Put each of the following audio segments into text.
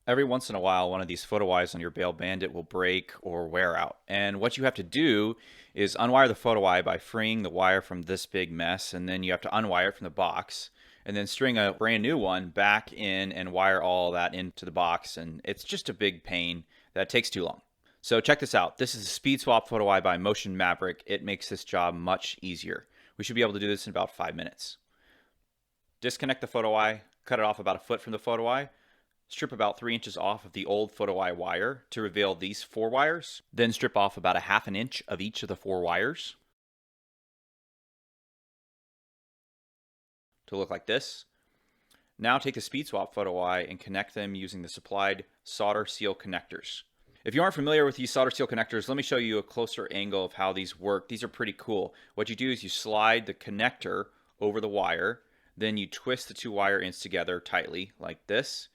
Every once in a while, one of these photo eyes on your Bail Bandit will break or wear out. And what you have to do is unwire the photo eye by freeing the wire from this big mess, and then you have to unwire it from the box, and then string a brand new one back in and wire all that into the box. And it's just a big pain that takes too long. So check this out. This is a SpeedSwap photo eye by Maverick. It makes this job much easier. We should be able to do this in about 5 minutes. Disconnect the photo eye, cut it off about a foot from the photo eye, strip about 3 inches off of the old photo eye wire to reveal these 4 wires. Then strip off about a half an inch of each of the 4 wires to look like this. Now take the SpeedSwap photo eye and connect them using the supplied solder seal connectors. If you aren't familiar with these solder seal connectors, let me show you a closer angle of how these work. These are pretty cool. What you do is you slide the connector over the wire, then you twist the 2 wire ends together tightly like this.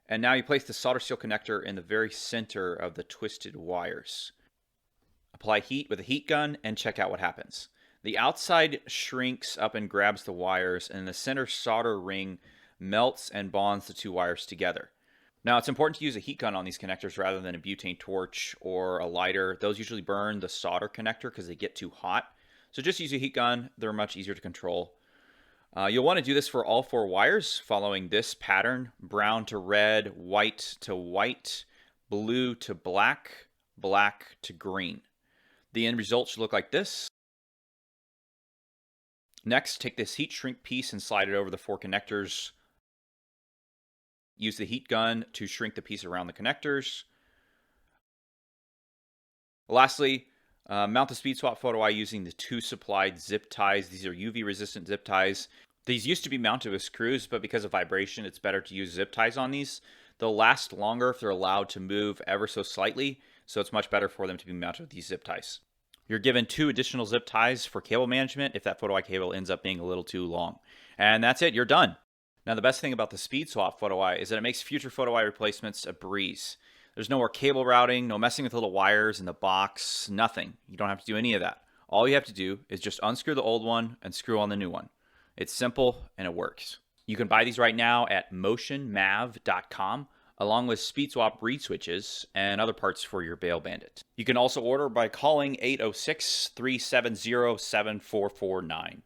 And now you place the solder seal connector in the very center of the twisted wires. Apply heat with a heat gun and check out what happens. The outside shrinks up and grabs the wires, and the center solder ring melts and bonds the 2 wires together. Now, it's important to use a heat gun on these connectors rather than a butane torch or a lighter. Those usually burn the solder connector because they get too hot. So just use a heat gun. They're much easier to control. You'll want to do this for all 4 wires following this pattern: brown to red, white to white, blue to black, black to green. The end result should look like this. Next, take this heat shrink piece and slide it over the 4 connectors. Use the heat gun to shrink the piece around the connectors. Lastly, mount the SpeedSwap photo eye using the 2 supplied zip ties. These are UV resistant zip ties. These used to be mounted with screws, but because of vibration, it's better to use zip ties on these. They'll last longer if they're allowed to move ever so slightly, so it's much better for them to be mounted with these zip ties. You're given 2 additional zip ties for cable management if that photo eye cable ends up being a little too long. And that's it, you're done. Now, the best thing about the SpeedSwap photo eye is that it makes future photo eye replacements a breeze. There's no more cable routing, no messing with little wires in the box, nothing. You don't have to do any of that. All you have to do is just unscrew the old one and screw on the new one. It's simple and it works. You can buy these right now at motionmav.com along with SpeedSwap reed switches and other parts for your Bail Bandit. You can also order by calling 806-370-7449.